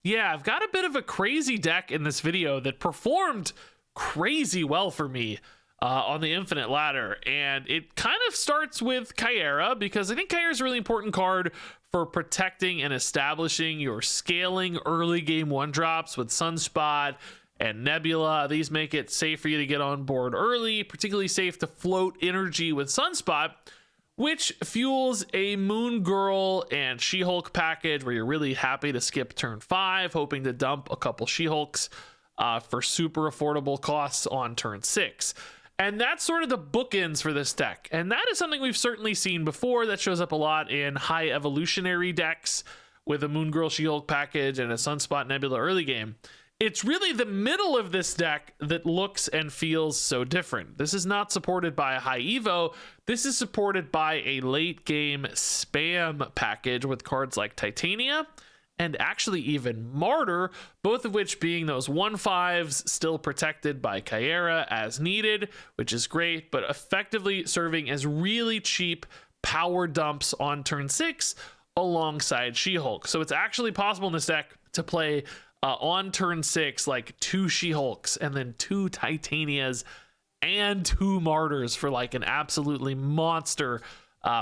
Yeah, I've got a bit of a crazy deck in this video that performed crazy well for me on the Infinite Ladder. And it kind of starts with Caiera, because I think Caiera is a really important card for protecting and establishing your scaling early game 1-drops with Sunspot and Nebula. These make it safe for you to get on board early, particularly safe to float energy with Sunspot, which fuels a Moon Girl and She-Hulk package where you're really happy to skip turn 5, hoping to dump a couple She-Hulks for super affordable costs on turn 6. And that's sort of the bookends for this deck. And that is something we've certainly seen before. That shows up a lot in high evolutionary decks with a Moon Girl She-Hulk package and a Sunspot Nebula early game. It's really the middle of this deck that looks and feels so different. This is not supported by a high Evo. This is supported by a late game spam package with cards like Titania and actually even Martyr, both of which being those 1/5s still protected by Caiera as needed, which is great, but effectively serving as really cheap power dumps on turn 6 alongside She-Hulk. So it's actually possible in this deck to play on turn 6 like 2 She-Hulks and then 2 Titanias and 2 Martyrs for like an absolutely monster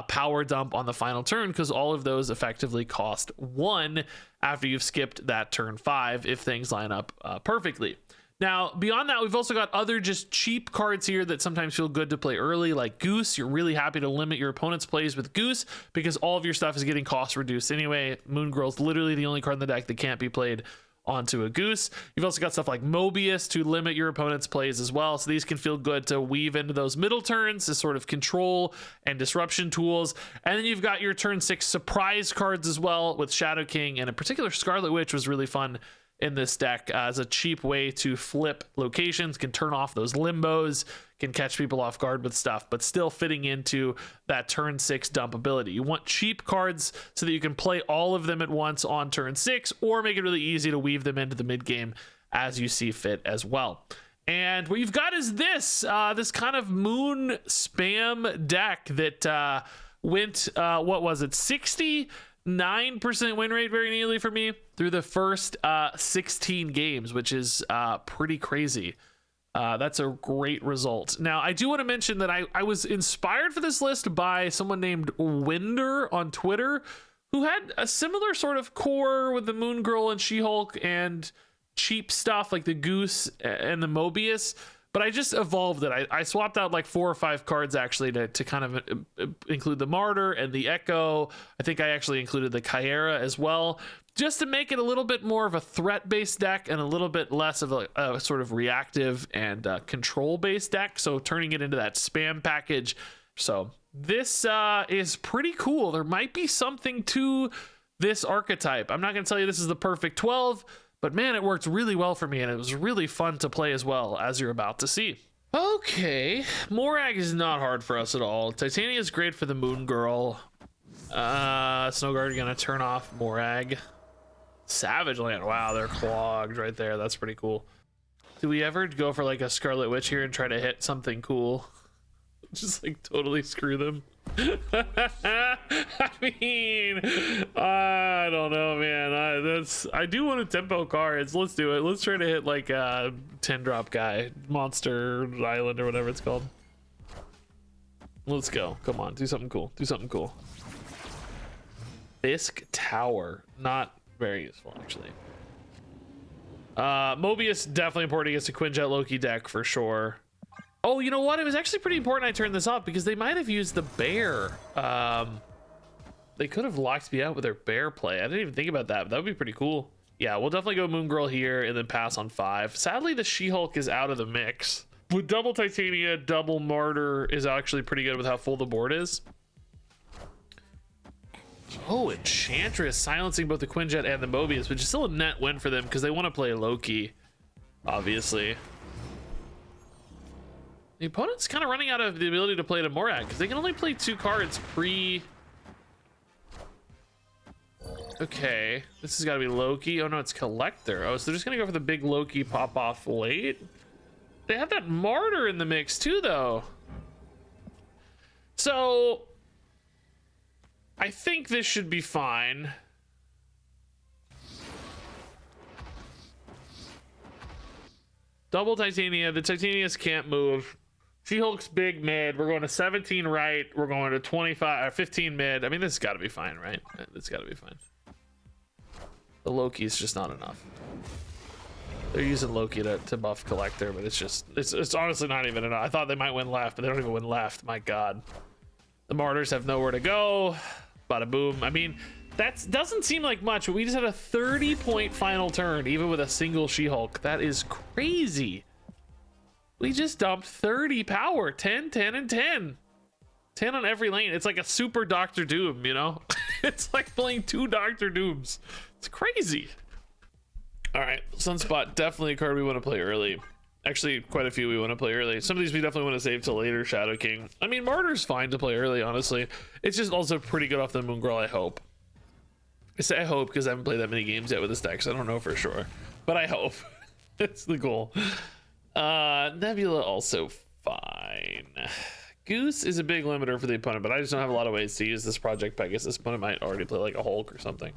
power dump on the final turn, because all of those effectively cost 1 after you've skipped that turn 5 if things line up perfectly. Now, beyond that, we've also got other just cheap cards here that sometimes feel good to play early, like Goose. You're really happy to limit your opponent's plays with Goose because all of your stuff is getting cost reduced anyway. Moon Girl's literally the only card in the deck that can't be played onto a Goose. You've also got stuff like Mobius to limit your opponent's plays as well, so these can feel good to weave into those middle turns as sort of control and disruption tools. And then you've got your turn 6 surprise cards as well with Shadow King, and in particular Scarlet Witch was really fun in this deck as a cheap way to flip locations, can turn off those limbos, can catch people off guard with stuff, but still fitting into that turn 6 dump ability. You want cheap cards so that you can play all of them at once on turn 6, or make it really easy to weave them into the mid game as you see fit as well. And what you've got is this kind of moon spam deck that went, what was it, 69% win rate very nearly for me through the first 16 games, which is pretty crazy. That's a great result. Now, I do want to mention that I was inspired for this list by someone named Winder on Twitter, who had a similar sort of core with the Moon Girl and She-Hulk and cheap stuff like the Goose and the Mobius, but I just evolved it. I swapped out like 4 or 5 cards actually to kind of include the Martyr and the Echo. I think I actually included the Caiera as well, just to make it a little bit more of a threat-based deck and a little bit less of a sort of reactive and control-based deck. So turning it into that spam package. So this is pretty cool. There might be something to this archetype. I'm not going to tell you this is the perfect 12, but man, it worked really well for me, and it was really fun to play as well, as you're about to see. Okay, Morag is not hard for us at all. Titania is great for the Moon Girl. Snowguard gonna turn off Morag. Savage Land, wow, they're clogged right there. That's pretty cool. Do we ever go for like a Scarlet Witch here and try to hit something cool? Just like totally screw them. I mean, I don't know, man. I do want a tempo cards. Let's do it. Let's try to hit like a 10-drop guy, Monster Island or whatever it's called. Let's go. Come on, do something cool. Do something cool. Fisk Tower, not very useful actually. Mobius definitely important against a Quinjet Loki deck for sure. Oh, you know what? It was actually pretty important I turned this off because they might have used the bear. They could have locked me out with their bear play. I didn't even think about that, but that would be pretty cool. Yeah, we'll definitely go Moon Girl here and then pass on 5. Sadly, the She-Hulk is out of the mix. With double Titania, double Martyr is actually pretty good with how full the board is. Oh, Enchantress silencing both the Quinjet and the Mobius, which is still a net win for them because they want to play Loki, obviously. The opponent's kind of running out of the ability to play to Morag because they can only play 2 cards pre. Okay, this has got to be Loki. Oh no, it's Collector. Oh, so they're just gonna go for the big Loki pop off late. They have that Martyr in the mix too, though. So I think this should be fine. Double Titania. The Titanias can't move. She-Hulk's big mid. We're going to 17 right. We're going to 25 or 15 mid. I mean, this has got to be fine, right? It's got to be fine. The Loki's just not enough. They're using Loki to buff Collector, but it's honestly not even enough. I thought they might win left, but they don't even win left. My God. The Martyrs have nowhere to go. Bada boom. I mean, that doesn't seem like much, but we just had a 30-point final turn, even with a single She-Hulk. That is crazy. We just dumped 30 power. 10, 10, and 10. 10 on every lane. It's like a super Doctor Doom, you know? It's like playing 2 Doctor Dooms. It's crazy. All right, Sunspot, definitely a card we want to play early. Actually, quite a few we want to play early. Some of these we definitely want to save till later. Shadow King. I mean, Martyr's fine to play early, honestly. It's just also pretty good off the Moon Girl, I hope. I say I hope because I haven't played that many games yet with this deck, so I don't know for sure. But I hope. It's the goal. Nebula also fine. Goose is a big limiter for the opponent, but I just don't have a lot of ways to use this Project Pegasus. Opponent might already play like a Hulk or something.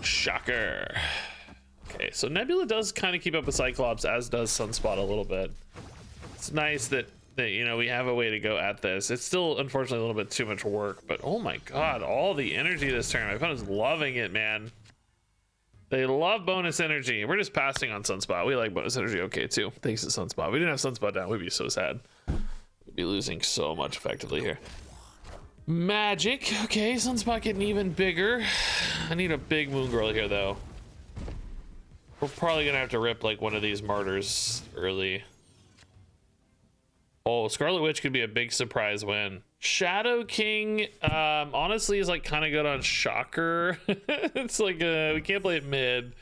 Shocker. Okay, so Nebula does kind of keep up with Cyclops, as does Sunspot a little bit. It's nice that you know, we have a way to go at this. It's still unfortunately a little bit too much work, but oh my God, all the energy this turn. My opponent's loving it, man. They love bonus energy. We're just passing on Sunspot. We like bonus energy okay too. Thanks to Sunspot. If we didn't have Sunspot down, we'd be so sad. We'd be losing so much effectively here. Magic. Okay, Sunspot getting even bigger. I need a big Moon Girl here though. We're probably gonna have to rip like one of these Martyrs early. Oh, Scarlet Witch could be a big surprise win. Shadow King, honestly, is like kind of good on Shocker. It's like we can't play it mid,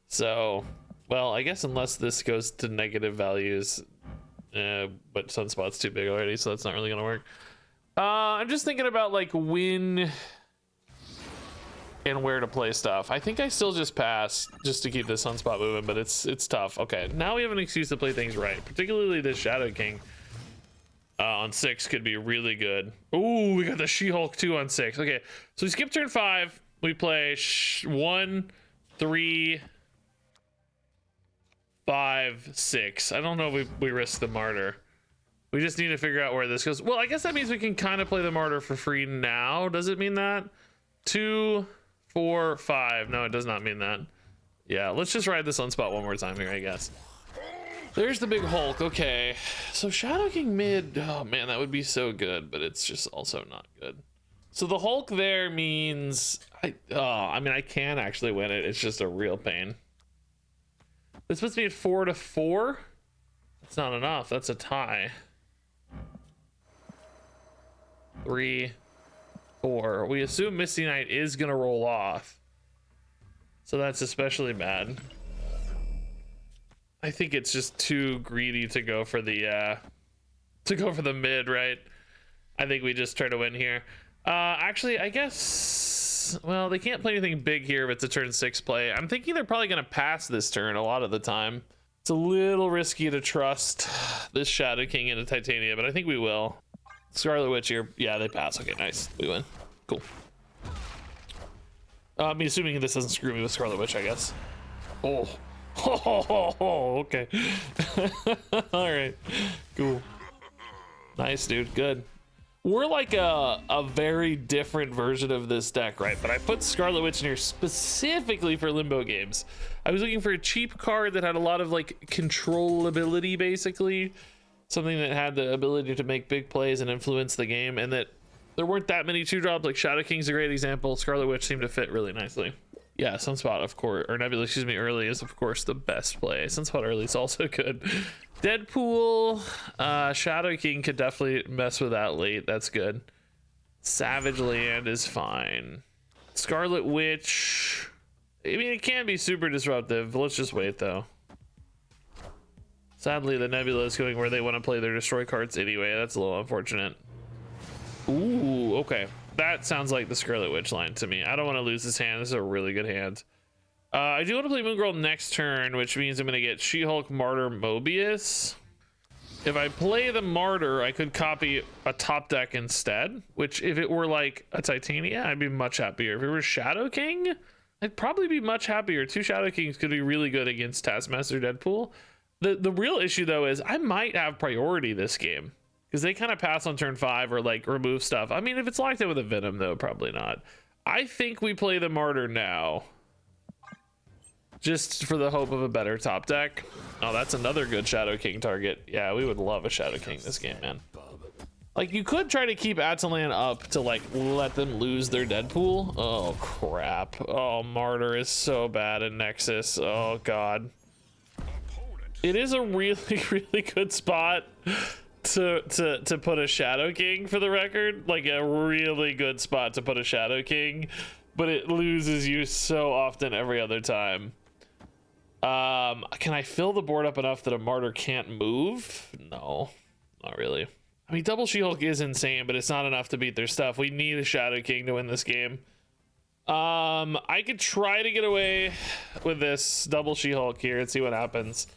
so well, I guess unless this goes to negative values, but Sunspot's too big already, so that's not really gonna work. I'm just thinking about like when and where to play stuff. I think I still just pass just to keep this Sunspot moving, but it's tough. Okay, now we have an excuse to play things right, particularly this Shadow King. On 6 could be really good. Ooh, we got the She-Hulk 2 on 6. Okay, so we skip turn 5. We play 1, 3, 5, 6. I don't know if we risk the Martyr. We just need to figure out where this goes. Well, I guess that means we can kind of play the Martyr for free now. Does it mean that? 2, 4, 5. No, it does not mean that. Yeah, let's just ride this Sunspot one more time here, I guess. There's the big Hulk. Okay, so Shadow King mid. Oh man, that would be so good, but it's just also not good. So the Hulk there means I mean, I can actually win it. It's just a real pain. It's supposed to be at 4-4. That's not enough. That's a tie. 3, 4. We assume Misty Knight is gonna roll off, so that's especially bad. I think it's just too greedy to go for the mid, right? I think we just try to win here. Actually, I guess, well, they can't play anything big here if it's a turn 6 play. I'm thinking they're probably gonna pass this turn a lot of the time. It's a little risky to trust this Shadow King into Titania, but I think we will. Scarlet Witch here, yeah, they pass. Okay, nice, we win. Cool. I mean, assuming this doesn't screw me with Scarlet Witch, I guess. Oh. Oh, okay. All right, cool. Nice, dude. Good. We're like a very different version of this deck, right? But I put Scarlet Witch in here specifically for limbo games. I was looking for a cheap card that had a lot of like controllability, basically. Something that had the ability to make big plays and influence the game, and that there weren't that many 2-drops. Like Shadow King's a great example. Scarlet Witch seemed to fit really nicely. Yeah, Sunspot, of course, or Nebula, excuse me, early is of course the best play. Sunspot early is also good. Deadpool, Shadow King could definitely mess with that late. That's good. Savage Land is fine. Scarlet Witch, I mean, it can be super disruptive. Let's just wait though. Sadly, the Nebula is going where they want to play their destroy cards anyway. That's a little unfortunate. Ooh, okay. That sounds like the Scarlet Witch line to me. I don't want to lose this hand. This is a really good hand. I do want to play Moon Girl next turn, which means I'm going to get She-Hulk, Martyr, Mobius. If I play the Martyr, I could copy a top deck instead, which if it were like a Titania, I'd be much happier. If it were Shadow King, I'd probably be much happier. 2 Shadow Kings could be really good against Taskmaster Deadpool. The real issue though is I might have priority this game because they kind of pass on turn 5 or like remove stuff. I mean, if it's locked in with a Venom though, probably not. I think we play the Martyr now, just for the hope of a better top deck. Oh, that's another good Shadow King target. Yeah, we would love a Shadow King this game, man. Like, you could try to keep Atalan up to like let them lose their Deadpool. Oh crap. Oh, Martyr is so bad in Nexus. Oh god. It is a really, really good spot to put a Shadow King, for the record. Like, a really good spot to put a Shadow King, but it loses you so often every other time. Can I fill the board up enough that a Martyr can't move? No, not really. I mean, double She-Hulk is insane, but it's not enough to beat their stuff. We need a Shadow King to win this game. I could try to get away with this double She-Hulk here and see what happens.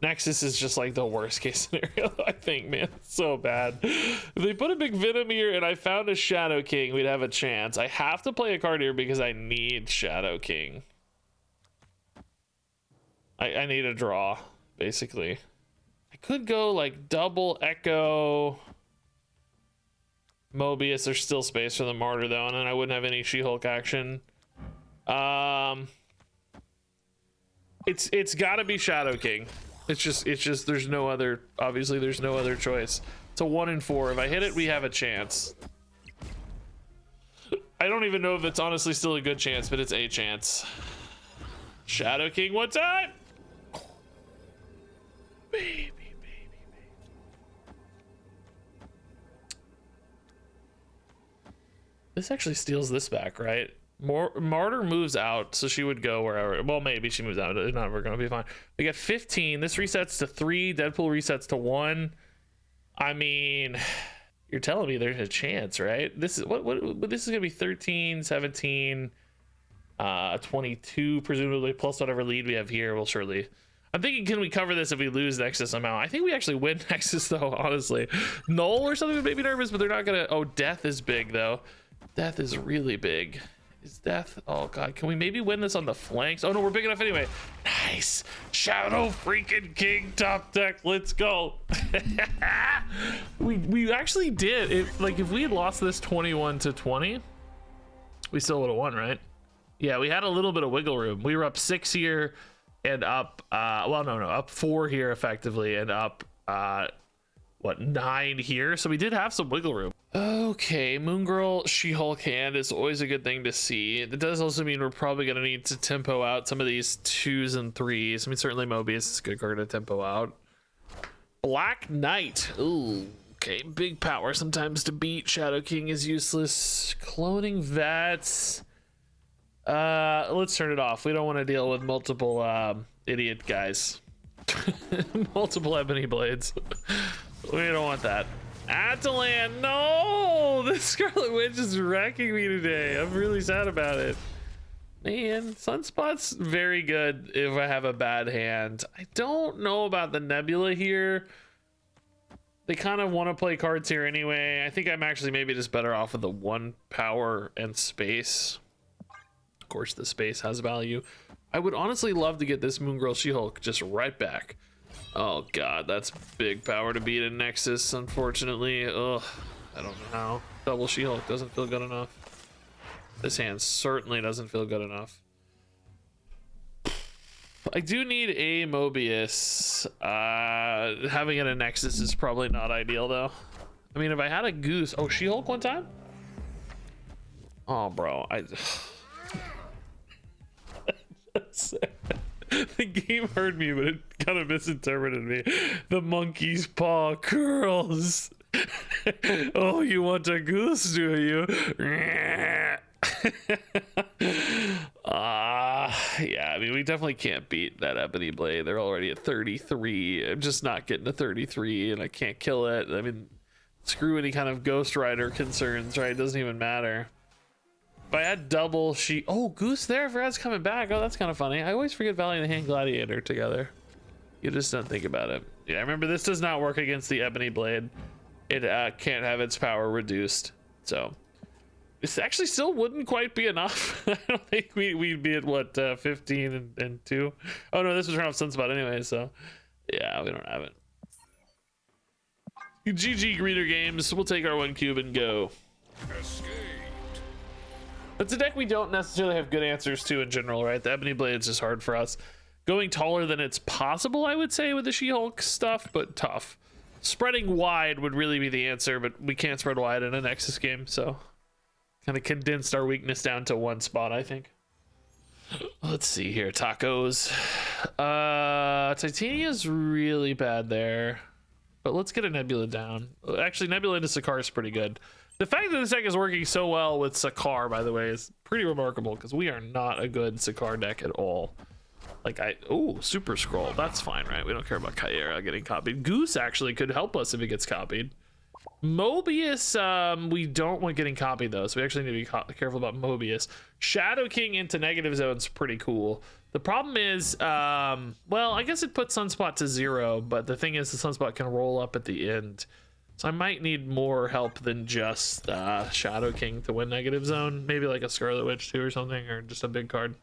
Nexus is just like the worst case scenario, I think, man. It's so bad. If they put a big Venom here and I found a Shadow King, we'd have a chance. I have to play a card here because I need Shadow King. I need a draw, basically. I could go like double Echo Mobius. There's still space for the Martyr though, and then I wouldn't have any She-Hulk action. It's got to be Shadow King. It's just there's no other, obviously there's no other choice. It's a 1 in 4. If I hit it, we have a chance. I don't even know if it's honestly still a good chance, but it's a chance. Shadow King one time. Baby. This actually steals this back, right? Martyr moves out, so she would go wherever. Well, maybe she moves out. It's not, we're gonna be fine. We got 15. This resets to 3. Deadpool resets to 1. I mean, you're telling me there's a chance, right? This is what this is gonna be 13, 17, 22, presumably, plus whatever lead we have here. We'll surely. I'm thinking, can we cover this if we lose Nexus amount? I think we actually win Nexus though, honestly. Null or something would make me nervous, but they're not gonna. Oh, Death is big though. Death is really big. Is Death? Oh god, can we maybe win this on the flanks? Oh no, we're big enough anyway. Nice. Shadow freaking King top deck. Let's go. we actually did it. Like, if we had lost this 21-20, we still would have won, right? Yeah, we had a little bit of wiggle room. We were up 6 here and up well, no, up 4 here effectively, and up what, 9 here. So we did have some wiggle room. Okay, Moon Girl She-Hulk hand is always a good thing to see. It does also mean we're probably going to need to tempo out some of these 2s and 3s. I mean, certainly Mobius is a good card to tempo out. Black Knight. Ooh, okay, big power sometimes to beat. Shadow King is useless. Cloning Vets. Let's turn it off. We don't want to deal with multiple idiot guys. Multiple ebony blades. We don't want that. Atalan, no! The Scarlet Witch is wrecking me today. I'm really sad about it. Man, Sunspot's very good if I have a bad hand. I don't know about the Nebula here. They kind of want to play cards here anyway. I think I'm actually maybe just better off with the 1 power and space. Of course, the space has value. I would honestly love to get this Moon Girl She-Hulk just right back. Oh god, that's big power to beat in Nexus, unfortunately. Ugh, I don't know how. Double She-Hulk doesn't feel good enough. This hand certainly doesn't feel good enough. I do need a Mobius. Having it in Nexus is probably not ideal though. I mean, if I had a Goose. Oh, She-Hulk one time? Oh, bro. The game heard me, but it kind of misinterpreted me. The monkey's paw curls. Oh, you want a goose, do you? Yeah, I mean, we definitely can't beat that ebony blade. They're already at 33. I'm just not getting to 33, and I can't kill it. I mean, screw any kind of Ghost Rider concerns, right? It doesn't even matter. If I had double oh, Goose there, I forgot it's coming back. Oh, that's kind of funny. I always forget Valiant Hand Gladiator together. You just don't think about it. Yeah, remember, this does not work against the ebony blade. It can't have its power reduced. So this actually still wouldn't quite be enough. I don't think we'd be at what, 15 and 2. Oh no, this was turn off Sunspot anyway, so Yeah, we don't have it. GG Greeter Games. We'll take our 1 cube and go. Escaped. It's a deck we don't necessarily have good answers to in general, right? The Ebony Blade's just hard for us. Going taller than it's possible, I would say, with the She-Hulk stuff, but tough. Spreading wide would really be the answer, but we can't spread wide in a Nexus game, so kind of condensed our weakness down to one spot, I think. Let's see here. Tacos. Titania's really bad there. But let's get a Nebula down. Actually, Nebula into Sakaar is pretty good. The fact that this deck is working so well with Sakaar, by the way, is pretty remarkable because we are not a good Sakaar deck at all. Like, oh, Super Scroll. That's fine, right? We don't care about Caiera getting copied. Goose actually could help us if it gets copied. Mobius, we don't want getting copied, though, so we actually need to be careful about Mobius. Shadow King into negative zone's pretty cool. The problem is, well, I guess it puts Sunspot to 0, but the thing is the Sunspot can roll up at the end. So I might need more help than just Shadow King to win negative zone. Maybe like a Scarlet Witch too or something, or just a big card.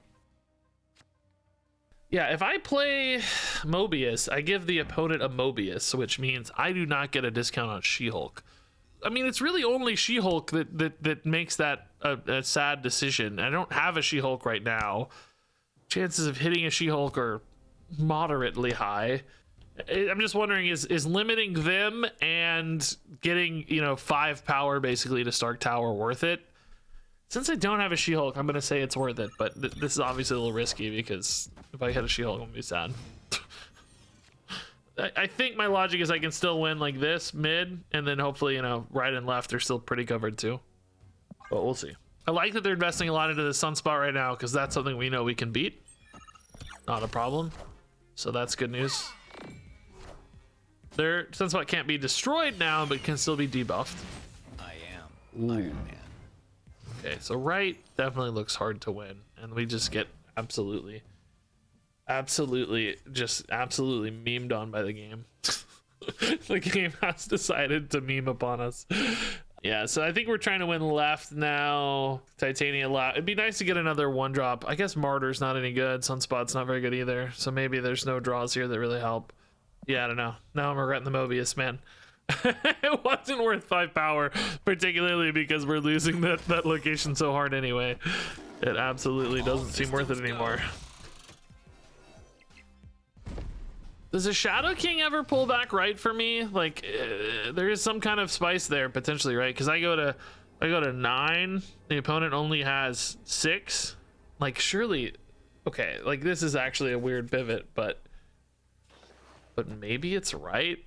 Yeah, if I play Mobius, I give the opponent a Mobius, which means I do not get a discount on She-Hulk. I mean, it's really only She-Hulk that makes that a sad decision. I don't have a She-Hulk right now. Chances of hitting a She-Hulk are moderately high. I'm just wondering, is limiting them and getting, 5 power basically to Stark Tower worth it? Since I don't have a She-Hulk, I'm going to say it's worth it, but this is obviously a little risky because if I hit a She-Hulk, I'm going to be sad. I think my logic is I can still win like this, mid, and then hopefully, right and left are still pretty covered too. But we'll see. I like that they're investing a lot into the Sunspot right now because that's something we know we can beat. Not a problem. So that's good news. Their Sunspot can't be destroyed now, but can still be debuffed. I am Iron Man. Okay, so right definitely looks hard to win, and we just get absolutely memed on by the game. The game has decided to meme upon us. Yeah, so I think we're trying to win left now. Titania left. It'd be nice to get another 1-drop. I guess Martyr's not any good. Sunspot's not very good either. So maybe there's no draws here that really help. Yeah, I don't know. Now I'm regretting the Mobius, man. It wasn't worth 5 power, particularly because we're losing that location so hard anyway. It absolutely doesn't seem worth it anymore. Does a Shadow King ever pull back right for me? Like, there is some kind of spice there potentially, right? Because I go to 9, the opponent only has 6. Like, surely, okay, like this is actually a weird pivot, but maybe it's right.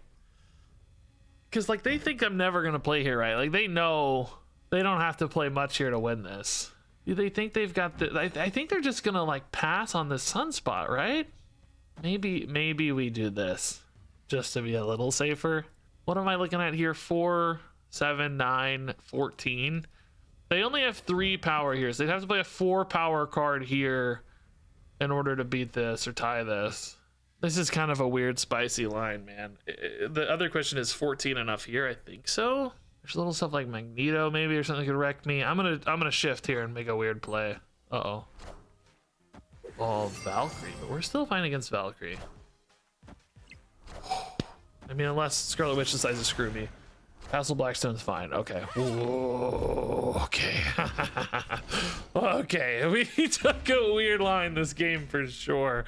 Because like they think I'm never gonna play here, right? Like they know they don't have to play much here to win this. They think they've got the. I think they're just gonna like pass on this Sunspot, right? Maybe we do this just to be a little safer. What am I looking at here? 4, 7, 9, 14. They only have 3 power here, so they'd have to play a 4 power card here in order to beat this or tie this. This is kind of a weird, spicy line, man. The other question is 14 enough here? I think so. There's little stuff like Magneto maybe or something that could wreck me. I'm gonna shift here and make a weird play. Uh-oh. Oh, Valkyrie, but we're still fighting against Valkyrie. I mean, unless Scarlet Witch decides to screw me. Castle Blackstone's fine. Okay. Whoa, okay. Okay, we took a weird line this game for sure.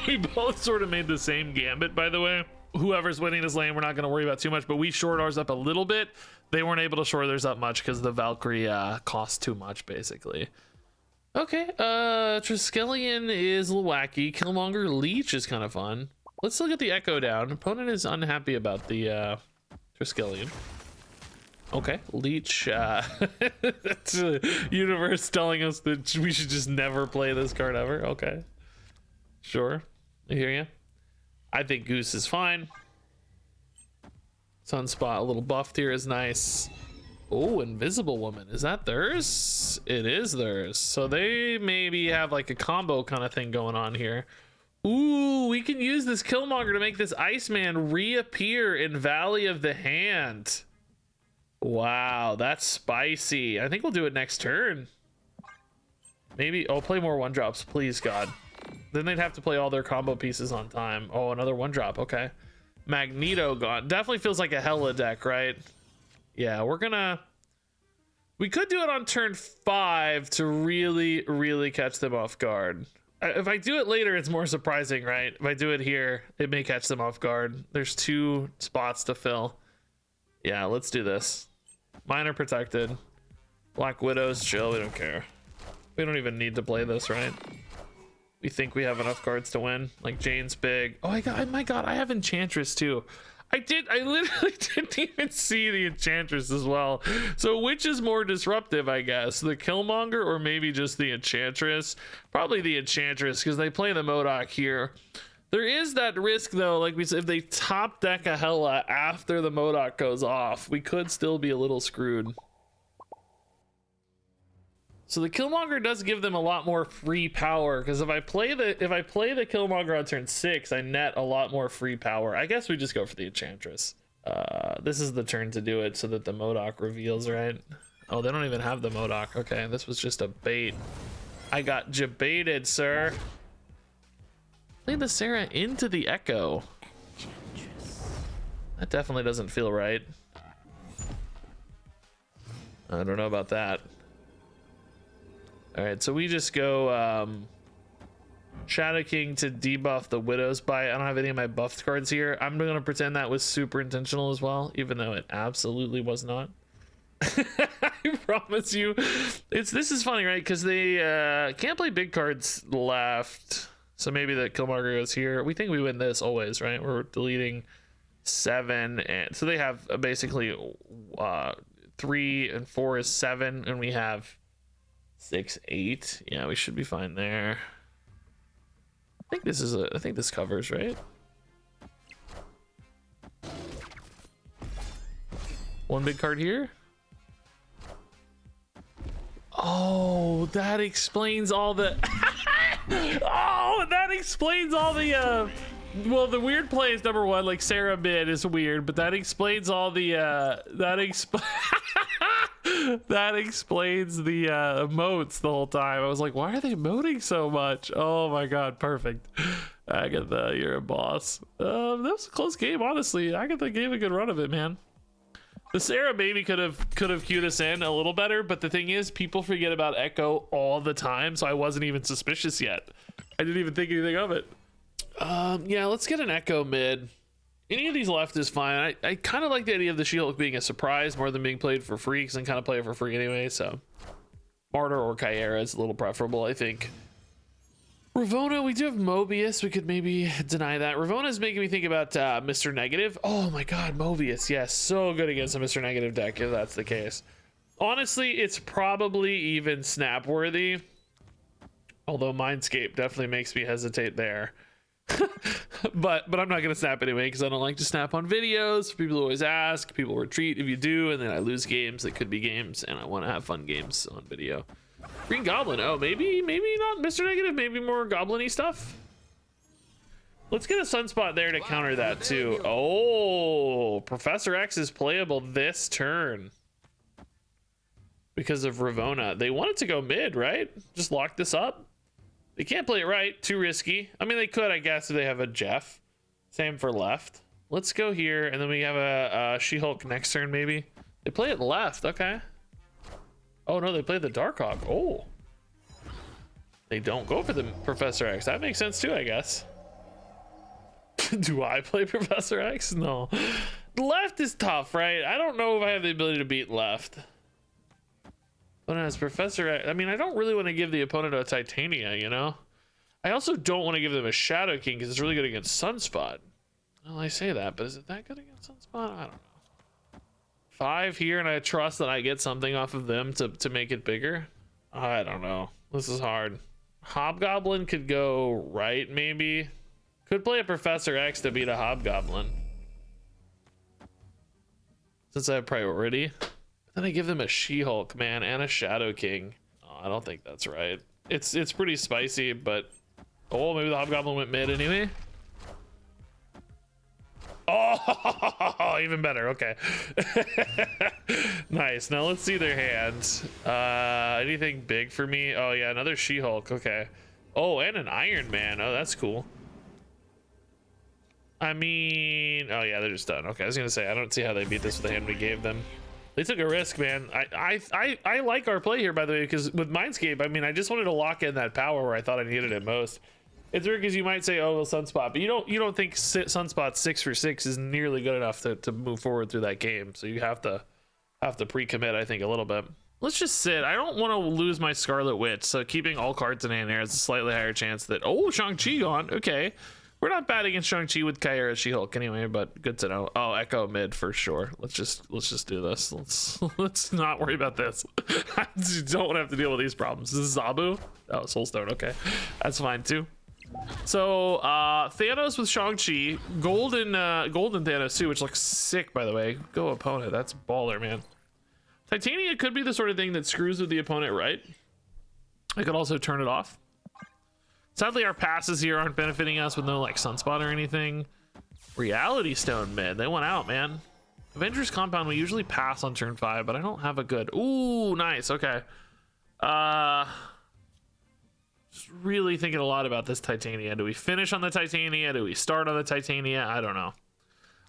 We both sort of made the same gambit, by the way. Whoever's winning this lane, we're not going to worry about too much, but we short ours up a little bit. They weren't able to short theirs up much because the Valkyrie cost too much, basically. Okay, Triskelion is a little wacky. Killmonger Leech is kind of fun. Let's still get the Echo down. Opponent is unhappy about the Triskelion. Okay, Leech. That's a universe telling us that we should just never play this card ever. Okay, sure, I hear you. I think Goose is fine. Sunspot, a little buffed here is nice. Oh, Invisible Woman. Is that theirs? It is theirs. So they maybe have like a combo kind of thing going on here. Ooh, we can use this Killmonger to make this Iceman reappear in Valley of the Hand. Wow, that's spicy. I think we'll do it next turn. Maybe I'll play more 1-drops, please, God. Then they'd have to play all their combo pieces on time. Oh, another one drop. Okay. Magneto gone. Definitely feels like a hella deck, right? Yeah, we could do it on turn 5 to really catch them off guard. If I do it later, it's more surprising, right? If I do it here, it may catch them off guard. There's 2 spots to fill. Yeah, let's do this. Mine are protected. Black Widow's chill, we don't care. We don't even need to play this, right? We think we have enough cards to win. Like Jane's big. Oh my god, I have Enchantress too. I literally didn't even see the Enchantress as well. So which is more disruptive, I guess? The Killmonger or maybe just the Enchantress? Probably the Enchantress, because they play the MODOK here. There is that risk though, like we said, if they top deck a Hela after the MODOK goes off, we could still be a little screwed. So the Killmonger does give them a lot more free power, because if I play the Killmonger on turn 6, I net a lot more free power. I guess we just go for the Enchantress. This is the turn to do it so that the MODOK reveals, right? Oh, they don't even have the MODOK. Okay, this was just a bait. I got jebaited, sir. Play the Sarah into the Echo. That definitely doesn't feel right. I don't know about that. All right, so we just go Shadow King to debuff the Widow's Bite. I don't have any of my buffed cards here. I'm gonna pretend that was super intentional as well, even though it absolutely was not. I promise you. This is funny, right? Because they can't play big cards left. So maybe the Killmonger goes here. We think we win this always, right? We're deleting 7, and so they have basically 3 and 4 is 7, and we have 6, 8. Yeah, we should be fine there. I think this covers, right? One big card here. Oh, that explains all the oh, that explains all the well, the weird play is number 1, like Sarah mid is weird, but that explains all the that explains the emotes the whole time. I was like, why are they emoting so much? Oh my god, perfect. Agatha, you're a boss. That was a close game, honestly. Agatha gave a good run of it, man. The Sarah maybe could have queued us in a little better, but the thing is, people forget about Echo all the time, so I wasn't even suspicious yet. I didn't even think anything of it. Yeah, let's get an Echo mid. Any of these left is fine. I kind of like the idea of the She-Hulk being a surprise more than being played for free, because I kind of play it for free anyway, so Martyr or Caiera is a little preferable, I think. Ravonna, we do have Mobius. We could maybe deny that. Ravona's making me think about Mr. Negative. Oh my god, Mobius. Yes, so good against a Mr. Negative deck if that's the case. Honestly, it's probably even snap worthy. Although Mindscape definitely makes me hesitate there. but I'm not gonna snap anyway, because I don't like to snap on videos. People always ask, people retreat if you do, and then I lose games that could be games, and I want to have fun games on video. Green Goblin. Oh, maybe not Mr. Negative, maybe more goblin-y stuff. Let's get a Sunspot there to counter that too. Oh, Professor X is playable this turn because of Ravonna. They wanted to go mid, right? Just lock this up. They can't play it right, too risky. I mean, they could, I guess, if they have a Jeff. Same for left. Let's go here, and then we have a She-Hulk next turn, maybe. They play it left, okay. Oh no, they play the Darkhawk. Oh, they don't go for the Professor X. That makes sense too, I guess. Do I play Professor X? No. Left is tough, right? I don't know if I have the ability to beat left. But as Professor X, I mean, I don't really want to give the opponent a Titania, you know? I also don't want to give them a Shadow King because it's really good against Sunspot. Well, I say that, but is it that good against Sunspot? I don't know. 5 here, and I trust that I get something off of them to make it bigger. I don't know. This is hard. Hobgoblin could go right, maybe. Could play a Professor X to beat a Hobgoblin, since I have priority. Then I give them a She-Hulk, man, and a Shadow King. Oh, I don't think that's right. It's pretty spicy, but oh, maybe the Hobgoblin went mid anyway. Oh, even better. Okay. Nice. Now let's see their hands. Anything big for me? Oh yeah, another She-Hulk. Okay. Oh, and an Iron Man. Oh, that's cool. I mean, oh yeah, they're just done. Okay, I was gonna say I don't see how they beat this with the hand we gave them. They took a risk, man. I like our play here, by the way, because with Mindscape, I mean, I just wanted to lock in that power where I thought I needed it most. It's weird because you might say, oh, well, Sunspot, but you don't think Sunspot 6 for 6 is nearly good enough to move forward through that game. So you have to pre-commit, I think, a little bit. Let's just sit. I don't want to lose my Scarlet Witch, so keeping all cards in hand there is a slightly higher chance that, oh, Shang-Chi gone. Okay. We're not bad against Shang-Chi with Caiera She-Hulk anyway, but good to know. Oh, Echo mid for sure. Let's just do this. Let's not worry about this. I don't want to have to deal with these problems. This is Zabu. Oh, Soulstone. Okay, that's fine too. So Thanos with Shang-Chi, golden Thanos too, which looks sick, by the way. Go opponent. That's baller, man. Titania could be the sort of thing that screws with the opponent, right? I could also turn it off. Sadly, our passes here aren't benefiting us with no like Sunspot or anything. Reality Stone mid, they went out, man. Avengers Compound, we usually pass on turn 5, but I don't have a good. Ooh, nice. Okay. Just really thinking a lot about this Titania. Do we finish on the Titania? Do we start on the Titania? I don't know.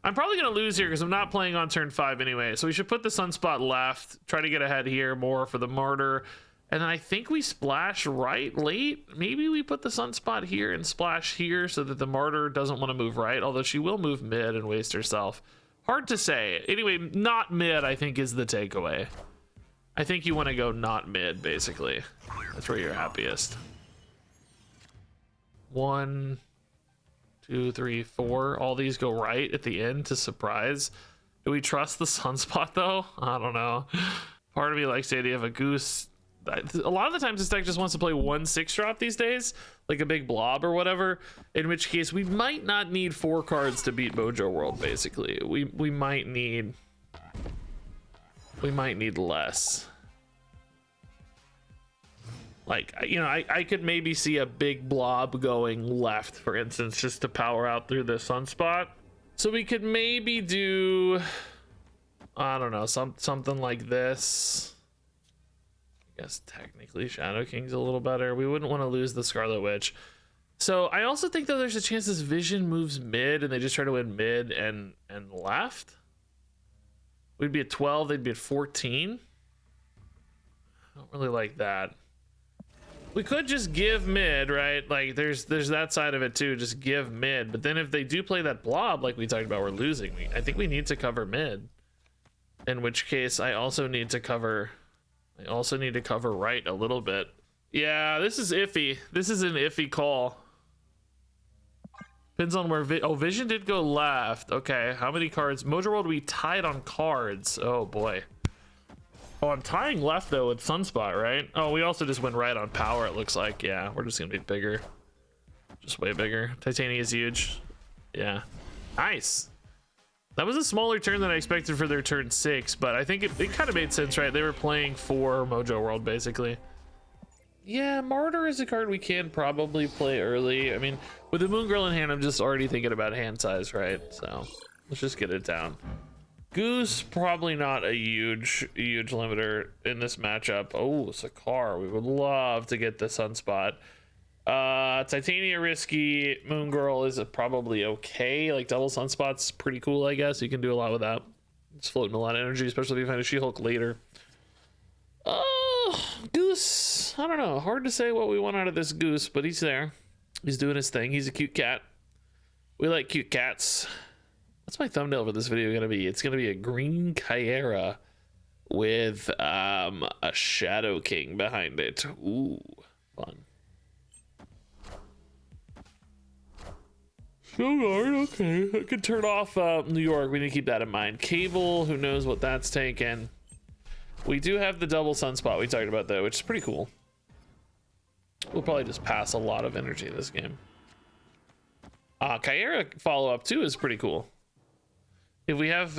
I'm probably gonna lose here because I'm not playing on turn 5 anyway. So we should put the Sunspot left, try to get ahead here more for the Martyr. And then I think we splash right late. Maybe we put the Sunspot here and splash here so that the Martyr doesn't want to move right, although she will move mid and waste herself. Hard to say. Anyway, not mid, I think, is the takeaway. I think you want to go not mid, basically. That's where you're happiest. 1, 2, 3, 4. All these go right at the end to surprise. Do we trust the Sunspot, though? I don't know. Part of me likes the idea of a goose. A lot of the times this deck just wants to play 1 6-drop these days, like a big blob or whatever, in which case we might not need 4 cards to beat Mojo World. Basically, we might need less. Like, you know, I could maybe see a big blob going left, for instance, just to power out through the Sunspot. So we could maybe do, I don't know, something like this. I guess technically Shadow King's a little better. We wouldn't want to lose the Scarlet Witch. So I also think that there's a chance this Vision moves mid and they just try to win mid and left. We'd be at 12, they'd be at 14. I don't really like that. We could just give mid, right? Like there's that side of it too, just give mid. But then if they do play that blob like we talked about, we're losing. I think we need to cover mid. In which case I also need to cover right a little bit. Yeah, this is iffy. This is an iffy call. Depends on where Vision did go left. Okay, how many cards? Mojo World, we tied on cards. Oh boy. Oh, I'm tying left though with Sunspot, right? Oh, we also just went right on power, it looks like. Yeah, we're just gonna be bigger. Just way bigger. Titania is huge. Yeah. Nice. That was a smaller turn than I expected for their turn 6, but I think it kind of made sense, right? They were playing for Mojo World, basically. Yeah, Martyr is a card we can probably play early. I mean, with the Moon Girl in hand, I'm just already thinking about hand size, right? So let's just get it down. Goose, probably not a huge limiter in this matchup. Oh, Sakar, we would love to get the Sunspot. Titania risky. Moon Girl is probably okay. Like double Sunspot's pretty cool, I guess. You can do a lot with that. It's floating a lot of energy, especially if you find a She-Hulk later. Goose, I don't know. Hard to say what we want out of this Goose, but he's there. He's doing his thing. He's a cute cat. We like cute cats. What's my thumbnail for this video gonna be? It's gonna be a green Caiera with a Shadow King behind it. Ooh, fun. Showguard, okay. I could turn off New York. We need to keep that in mind. Cable, who knows what that's taken. We do have the double Sunspot we talked about though, which is pretty cool. We'll probably just pass a lot of energy this game. Caiera follow-up too is pretty cool. If we have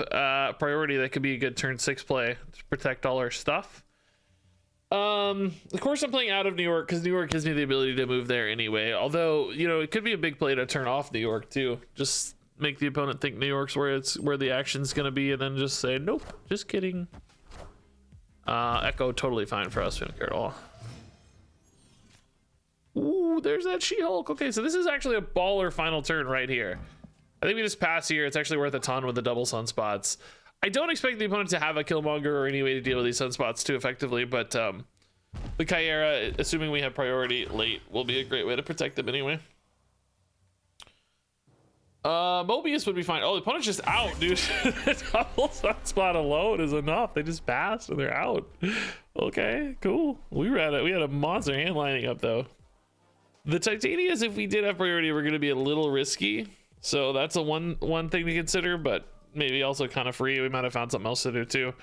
priority, that could be a good turn 6 play to protect all our stuff. Of course I'm playing out of New York because New York gives me the ability to move there anyway. Although, you know, it could be a big play to turn off New York too. Just make the opponent think New York's where the action's gonna be, and then just say, nope, just kidding. Echo, totally fine for us. We don't care at all. Ooh, Ooh, there's that She-Hulk. Okay, so this is actually a baller final turn right here. I think we just pass here. It's actually worth a ton with the double sunspots. I don't expect the opponent to have a Killmonger or any way to deal with these sunspots too effectively, but the Caiera, assuming we have priority late, will be a great way to protect them anyway. Mobius would be fine. Oh, the opponent's just out, dude. The double sunspot alone is enough. They just passed and they're out. Okay, cool. We had a monster hand lining up though. The Titanias, if we did have priority, we're going to be a little risky. So that's a one thing to consider, but maybe also kind of free. We might have found something else to do too.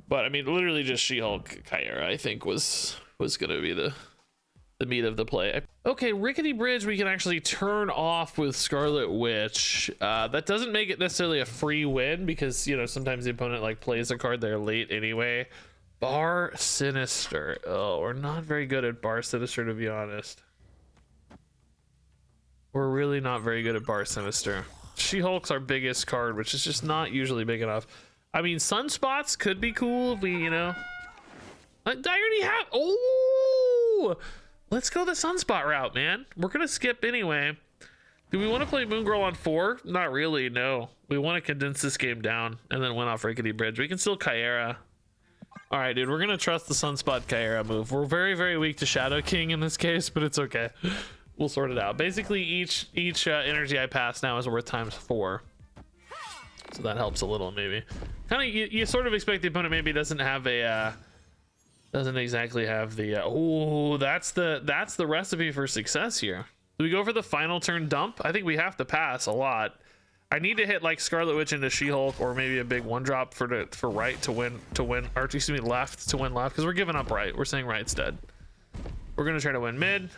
But I mean, literally just She-Hulk Caiera, I think was going to be the meat of the play. Okay, Rickety Bridge we can actually turn off with Scarlet Witch. That doesn't make it necessarily a free win because, you know, sometimes the opponent like plays a card there late anyway. Bar Sinister. Oh, we're not very good at Bar Sinister, to be honest. We're really not very good at Bar Sinister. She-Hulk's our biggest card, which is just not usually big enough. I mean, Sunspots could be cool if we, you know. I already have. Oh, let's go the Sunspot route, man. We're gonna skip anyway. Do we want to play Moon Girl on 4? Not really. No, we want to condense this game down and then win off Rickety Bridge. We can still Caiera. All right, dude. We're gonna trust the Sunspot Caiera move. We're very, very weak to Shadow King in this case, but it's okay. We'll sort it out. Basically, each energy I pass now is worth ×4, so that helps a little maybe. Kind of, you sort of expect the opponent maybe doesn't have a doesn't exactly have the. Oh, that's the recipe for success here. Do we go for the final turn dump? I think we have to pass a lot. I need to hit like Scarlet Witch into She-Hulk or maybe a big one drop for right to win, or excuse me, left to win left, because we're giving up right. We're saying right's dead. We're gonna try to win mid.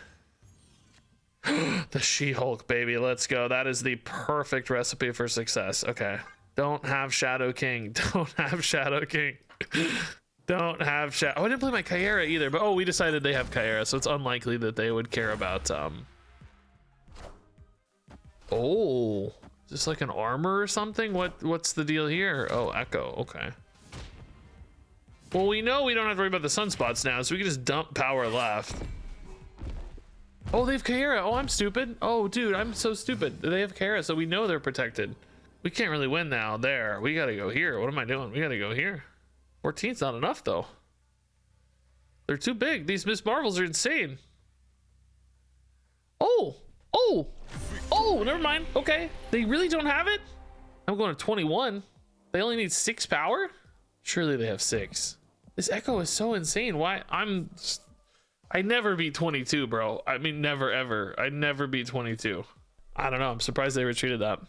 The She-Hulk, baby, let's go. That is the perfect recipe for success. Okay, don't have Shadow King. Don't have Shadow King. Don't have Shadow. Oh, I didn't play my Caiera either, but oh, we decided they have Caiera, so it's unlikely that they would care about oh, is this like an armor or something? What's the deal here? Oh, Echo. Okay, well, we know we don't have to worry about the sunspots now, so we can just dump power left. Oh, they have Caiera. Oh, I'm stupid. Oh, dude, I'm so stupid. They have Caiera, so we know they're protected. We can't really win now. There, we gotta go here. What am I doing? We gotta go here. 14's not enough though. They're too big. These Miss Marvels are insane. Oh, never mind. Okay, they really don't have it. I'm going to 21. They only need 6 power. Surely they have 6. This Echo is so insane. Why? I never beat 22, bro. I mean, never ever. I never beat 22. I don't know. I'm surprised they retreated that.